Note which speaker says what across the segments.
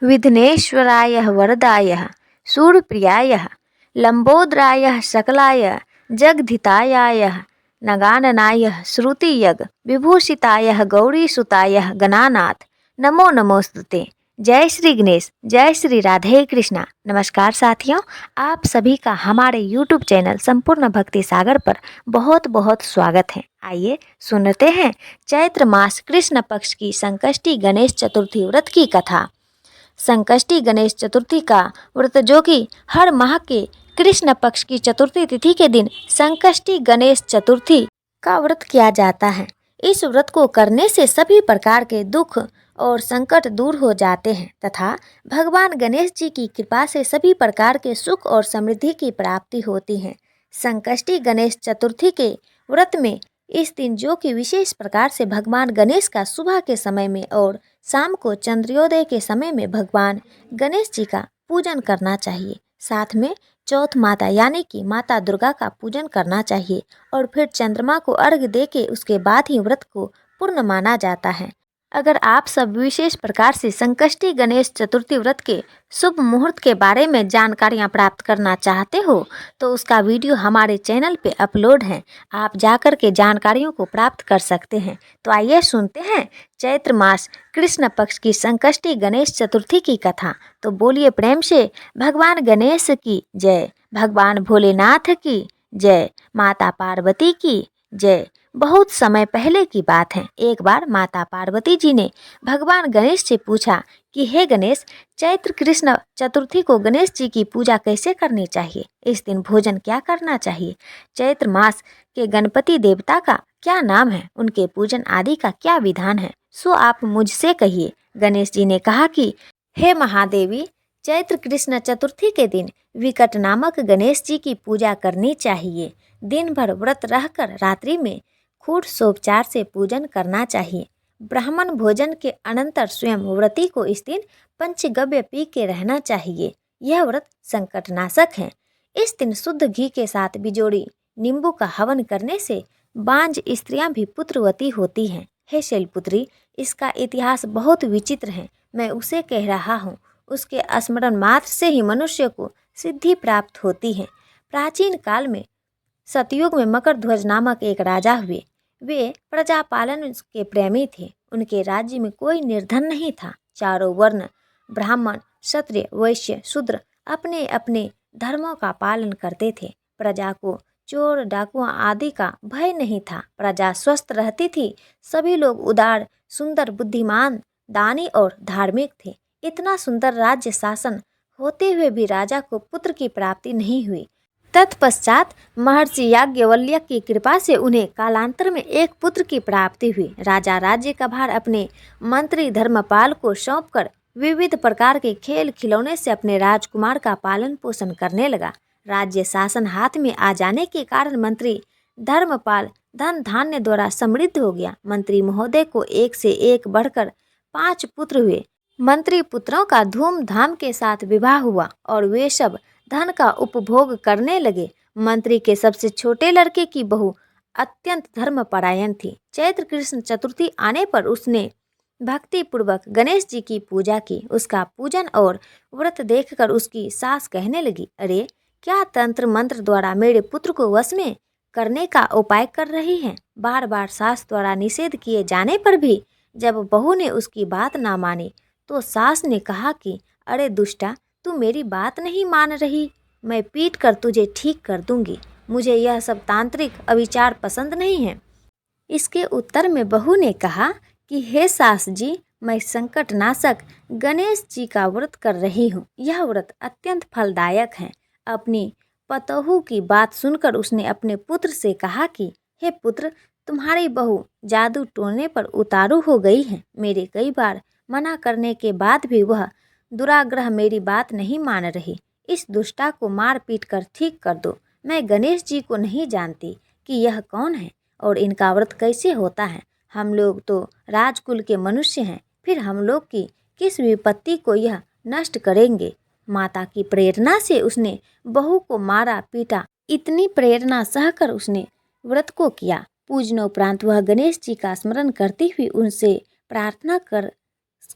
Speaker 1: विघ्नेश्वराय वरदाय सूरप्रियाय लंबोदराय सकलाय जगधिताय नगाननाय श्रुतियग विभूषिताय गौरीसुताय गणानाथ नमो नमोस्तुते। जय श्री गणेश, जय श्री राधे कृष्णा। नमस्कार साथियों, आप सभी का हमारे YouTube चैनल संपूर्ण भक्ति सागर पर बहुत बहुत स्वागत है। आइए सुनते हैं चैत्र मास कृष्ण पक्ष की संकष्टी गणेश चतुर्थी व्रत की कथा। संकष्टी गणेश चतुर्थी का व्रत जो कि हर माह के कृष्ण पक्ष की चतुर्थी तिथि के दिन संकष्टी गणेश चतुर्थी का व्रत किया जाता है। इस व्रत को करने से सभी प्रकार के दुख और संकट दूर हो जाते हैं तथा भगवान गणेश जी की कृपा से सभी प्रकार के सुख और समृद्धि की प्राप्ति होती है। संकष्टी गणेश चतुर्थी के व्रत में इस दिन जो कि विशेष प्रकार से भगवान गणेश का सुबह के समय में और शाम को चंद्रोदय के समय में भगवान गणेश जी का पूजन करना चाहिए। साथ में चौथ माता यानी कि माता दुर्गा का पूजन करना चाहिए और फिर चंद्रमा को अर्घ्य दे के उसके बाद ही व्रत को पूर्ण माना जाता है। अगर आप सब विशेष प्रकार से संकष्टी गणेश चतुर्थी व्रत के शुभ मुहूर्त के बारे में जानकारियां प्राप्त करना चाहते हो तो उसका वीडियो हमारे चैनल पे अपलोड है, आप जाकर के जानकारियों को प्राप्त कर सकते हैं। तो आइए सुनते हैं चैत्र मास कृष्ण पक्ष की संकष्टी गणेश चतुर्थी की कथा। तो बोलिए प्रेम से भगवान गणेश की जय, भगवान भोलेनाथ की जय, माता पार्वती की जय। बहुत समय पहले की बात है, एक बार माता पार्वती जी ने भगवान गणेश से पूछा कि हे गणेश, चैत्र कृष्ण चतुर्थी को गणेश जी की पूजा कैसे करनी चाहिए, इस दिन भोजन क्या करना चाहिए, चैत्र मास के गणपति देवता का क्या नाम है, उनके पूजन आदि का क्या विधान है, सो आप मुझसे कहिए। गणेश जी ने कहा कि हे महादेवी, चैत्र कृष्ण चतुर्थी के दिन विकट नामक गणेश जी की पूजा करनी चाहिए। दिन भर व्रत रहकर रात्रि में खूब सोपचार से पूजन करना चाहिए। ब्राह्मण भोजन के अनंतर स्वयं व्रती को इस दिन पंचगव्य पी के रहना चाहिए। यह व्रत संकटनाशक है। इस दिन शुद्ध घी के साथ बिजोड़ी नींबू का हवन करने से बांझ स्त्रियां भी पुत्रवती होती हैं। हे शैलपुत्री, इसका इतिहास बहुत विचित्र है। मैं उसे कह रहा हूँ। उसके स्मरण मात्र से ही मनुष्य को सिद्धि प्राप्त होती है। प्राचीन काल में सतयुग में मकरध्वज नामक एक राजा हुए। वे प्रजा पालन के प्रेमी थे। उनके राज्य में कोई निर्धन नहीं था। चारों वर्ण ब्राह्मण, क्षत्रिय, वैश्य, शूद्र अपने अपने धर्मों का पालन करते थे। प्रजा को चोर डाकुओं आदि का भय नहीं था। प्रजा स्वस्थ रहती थी। सभी लोग उदार, सुंदर, बुद्धिमान, दानी और धार्मिक थे। इतना सुंदर राज्य शासन होते हुए भी राजा को पुत्र की प्राप्ति नहीं हुई। तत्पश्चात महर्षि याज्ञवल्क्य की कृपा से उन्हें कालांतर में एक पुत्र की प्राप्ति हुई। राजा राज्य का भार अपने मंत्री धर्मपाल को सौंपकर विविध प्रकार के खेल खिलौने से अपने राजकुमार का पालन पोषण करने लगा। राज्य शासन हाथ में आ जाने के कारण मंत्री धर्मपाल धन धान्य द्वारा समृद्ध हो गया। मंत्री महोदय को एक से एक बढ़कर 5 पुत्र हुए। मंत्री पुत्रों का धूमधाम के साथ विवाह हुआ और वे सब धन का उपभोग करने लगे। मंत्री के सबसे छोटे लड़के की बहू अत्यंत धर्मपरायण थी। चैत्र कृष्ण चतुर्थी आने पर उसने भक्ति पूर्वक गणेश जी की पूजा की। उसका पूजन और व्रत देखकर उसकी सास कहने लगी, अरे क्या तंत्र मंत्र द्वारा मेरे पुत्र को वश में करने का उपाय कर रही हैं। बार बार सास द्वारा निषेध किए जाने पर भी जब बहू ने उसकी बात ना मानी तो सास ने कहा कि अरे दुष्टा, तू मेरी बात नहीं मान रही, मैं पीट कर तुझे ठीक कर दूंगी। मुझे यह सब तांत्रिक अविचार पसंद नहीं है। इसके उत्तर में बहू ने कहा कि हे सास जी, मैं संकटनाशक गणेश जी का व्रत कर रही हूँ। यह व्रत अत्यंत फलदायक है। अपनी पतोहू की बात सुनकर उसने अपने पुत्र से कहा कि हे पुत्र, तुम्हारी बहू जादू टोने पर उतारू हो गई है। मेरे कई बार मना करने के बाद भी वह दुराग्रह मेरी बात नहीं मान रही। इस दुष्टा को मार पीट कर ठीक कर दो। मैं गणेश जी को नहीं जानती कि यह कौन है और इनका व्रत कैसे होता है। हम लोग तो राजकुल के मनुष्य हैं, फिर हम लोग की किस विपत्ति को यह नष्ट करेंगे। माता की प्रेरणा से उसने बहू को मारा पीटा। इतनी प्रेरणा सहकर उसने व्रत को किया। पूजनोपरांत वह गणेश जी का स्मरण करती हुई उनसे प्रार्थना कर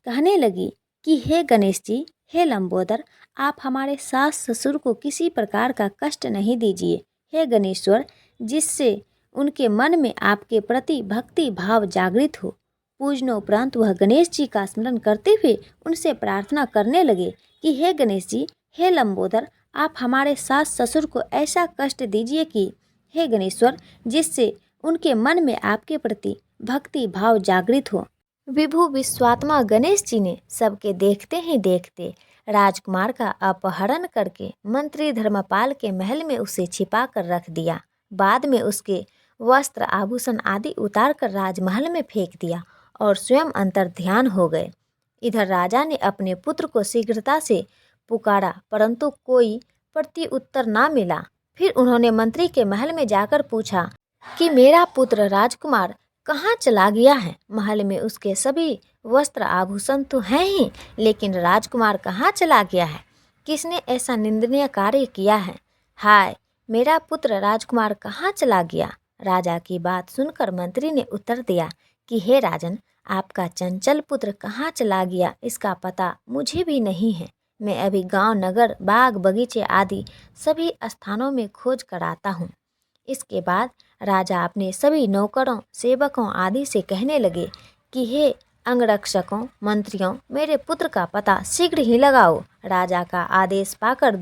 Speaker 1: कहने लगी कि हे गणेश जी, हे लंबोदर, आप हमारे सास ससुर को किसी प्रकार का कष्ट नहीं दीजिए। हे गणेश्वर, जिससे उनके मन में आपके प्रति भक्ति भाव जागृत हो। पूजनोपरांत वह गणेश जी का स्मरण करते हुए उनसे प्रार्थना करने लगे कि हे गणेश जी, हे लंबोदर, आप हमारे सास ससुर को ऐसा कष्ट दीजिए कि हे गणेश्वर, जिससे उनके मन में आपके प्रति भक्ति भाव जागृत हो। विभु विश्वात्मा गणेश जी ने सबके देखते ही देखते राजकुमार का अपहरण करके मंत्री धर्मपाल के महल में उसे छिपा कर रख दिया। बाद में उसके वस्त्र आभूषण आदि उतार कर राजमहल में फेंक दिया और स्वयं अंतर्ध्यान हो गए। इधर राजा ने अपने पुत्र को शीघ्रता से पुकारा, परंतु कोई प्रत्युत्तर ना मिला। फिर उन्होंने मंत्री के महल में जाकर पूछा कि मेरा पुत्र राजकुमार कहाँ चला गया है। महल में उसके सभी वस्त्र आभूषण तो हैं ही, लेकिन राजकुमार कहाँ चला गया है? किसने ऐसा निंदनीय कार्य किया है? हाय, मेरा पुत्र राजकुमार कहाँ चला गया? राजा की बात सुनकर मंत्री ने उत्तर दिया कि हे राजन, आपका चंचल पुत्र कहाँ चला गया इसका पता मुझे भी नहीं है। मैं अभी गांव, नगर, बाग, बगीचे आदि सभी स्थानों में खोज कर आता हूँ। इसके बाद राजा अपने सभी नौकरों, सेवकों आदि से कहने लगे कि हे अंगरक्षकों, मंत्रियों, मेरे पुत्र का पता शीघ्र ही लगाओ। राजा का आदेश पाकर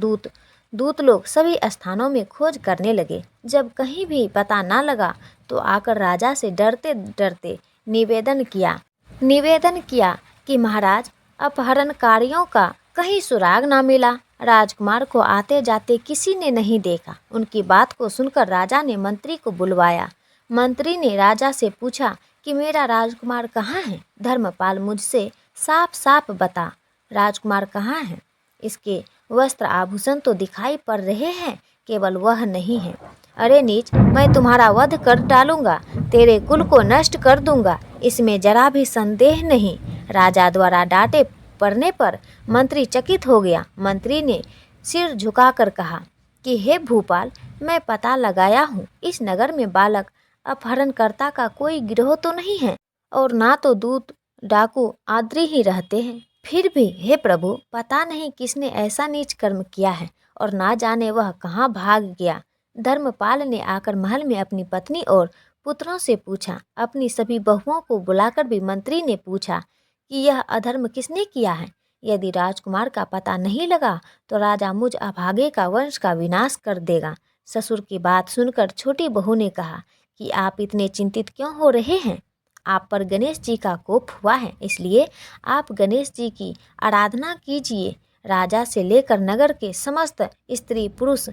Speaker 1: दूत लोग सभी स्थानों में खोज करने लगे। जब कहीं भी पता ना लगा तो आकर राजा से डरते डरते निवेदन किया कि महाराज, अपहरणकारियों का कहीं सुराग ना मिला। राजकुमार को आते जाते किसी ने नहीं देखा। उनकी बात को सुनकर राजा ने मंत्री को बुलवाया। मंत्री ने राजा से पूछा कि मेरा राजकुमार कहाँ है? धर्मपाल, मुझसे साफ साफ बता, राजकुमार कहाँ है? इसके वस्त्र आभूषण तो दिखाई पड़ रहे हैं, केवल वह नहीं है। अरे नीच, मैं तुम्हारा वध कर डालूंगा, तेरे कुल को नष्ट कर दूंगा, इसमें जरा भी संदेह नहीं। राजा द्वारा डांटे पड़ने पर मंत्री चकित हो गया। मंत्री ने सिर झुकाकर कहा कि हे भूपाल, मैं पता लगाया हूँ, इस नगर में बालक अपहरणकर्ता का कोई गिरोह तो नहीं है और ना तो दूत, डाकू आदि ही रहते हैं। फिर भी हे प्रभु, पता नहीं किसने ऐसा नीच कर्म किया है और ना जाने वह कहाँ भाग गया। धर्मपाल ने आकर महल में अपनी पत्नी और पुत्रों से पूछा। अपनी सभी बहुओं को बुलाकर भी मंत्री ने पूछा कि यह अधर्म किसने किया है। यदि राजकुमार का पता नहीं लगा तो राजा मुझ अभागे का वंश का विनाश कर देगा। ससुर की बात सुनकर छोटी बहू ने कहा कि आप इतने चिंतित क्यों हो रहे हैं? आप पर गणेश जी का कोप हुआ है, इसलिए आप गणेश जी की आराधना कीजिए। राजा से लेकर नगर के समस्त स्त्री पुरुष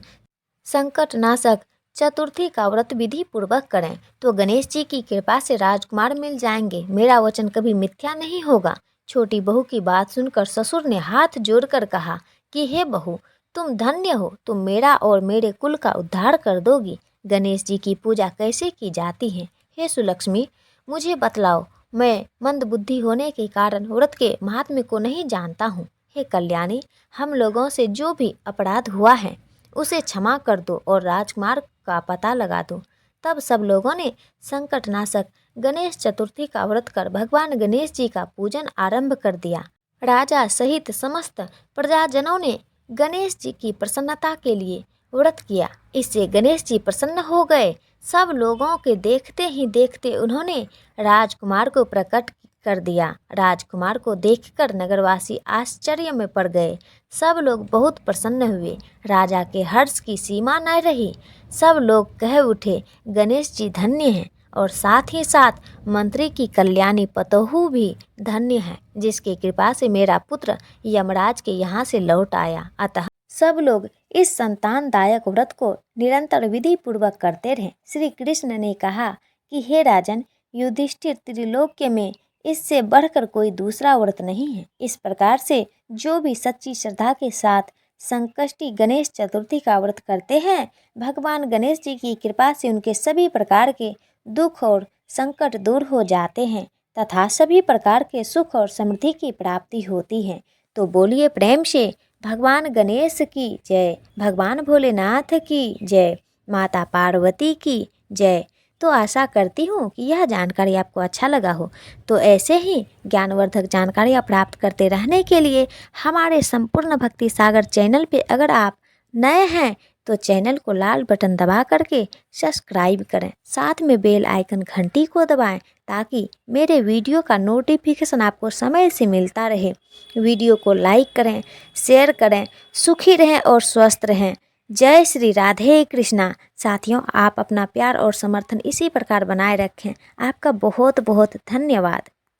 Speaker 1: संकटनाशक चतुर्थी का व्रत विधि पूर्वक करें तो गणेश जी की कृपा से राजकुमार मिल जाएंगे। मेरा वचन कभी मिथ्या नहीं होगा। छोटी बहू की बात सुनकर ससुर ने हाथ जोड़कर कहा कि हे बहू, तुम धन्य हो, तुम मेरा और मेरे कुल का उद्धार कर दोगी। गणेश जी की पूजा कैसे की जाती है? हे सुलक्ष्मी, मुझे बतलाओ, मैं मंद बुद्धि होने के कारण व्रत के महात्म्य को नहीं जानता हूँ। हे कल्याणी, हम लोगों से जो भी अपराध हुआ है उसे क्षमा कर दो और राजकुमार का पता लगा दो। तब सब लोगों ने संकटनाशक गणेश चतुर्थी का व्रत कर भगवान गणेश जी का पूजन आरंभ कर दिया। राजा सहित समस्त प्रजाजनों ने गणेश जी की प्रसन्नता के लिए व्रत किया। इससे गणेश जी प्रसन्न हो गए। सब लोगों के देखते ही देखते उन्होंने राजकुमार को प्रकट कर दिया। राजकुमार को देखकर नगरवासी आश्चर्य में पड़ गए। सब लोग बहुत प्रसन्न हुए। राजा के हर्ष की सीमा न रही। सब लोग कह उठे, गणेश जी धन्य हैं, और साथ ही साथ मंत्री की कल्याणी पतोहू भी धन्य है, जिसकी कृपा से मेरा पुत्र यमराज के यहाँ से लौट आया। अतः सब लोग इस संतानदायक व्रत को निरंतर विधि पूर्वक करते रहे। श्री कृष्ण ने कहा कि हे राजन, युधिष्ठिर, त्रिलोक्य में इससे बढ़कर कोई दूसरा व्रत नहीं है। इस प्रकार से जो भी सच्ची श्रद्धा के साथ संकष्टी गणेश चतुर्थी का व्रत करते हैं, भगवान गणेश जी की कृपा से उनके सभी प्रकार के दुख और संकट दूर हो जाते हैं तथा सभी प्रकार के सुख और समृद्धि की प्राप्ति होती है। तो बोलिए प्रेम से भगवान गणेश की जय, भगवान भोलेनाथ की जय, माता पार्वती की जय, तो आशा करती हूँ कि यह जानकारी आपको अच्छा लगा हो। तो ऐसे ही ज्ञानवर्धक जानकारियाँ प्राप्त करते रहने के लिए हमारे संपूर्ण भक्ति सागर चैनल पे अगर आप नए हैं तो चैनल को लाल बटन दबा करके सब्सक्राइब करें, साथ में बेल आइकन घंटी को दबाएं ताकि मेरे वीडियो का नोटिफिकेशन आपको समय से मिलता रहे। वीडियो को लाइक करें, शेयर करें। सुखी रहें और स्वस्थ रहें। जय श्री राधे कृष्णा। साथियों, आप अपना प्यार और समर्थन इसी प्रकार बनाए रखें। आपका बहुत बहुत धन्यवाद।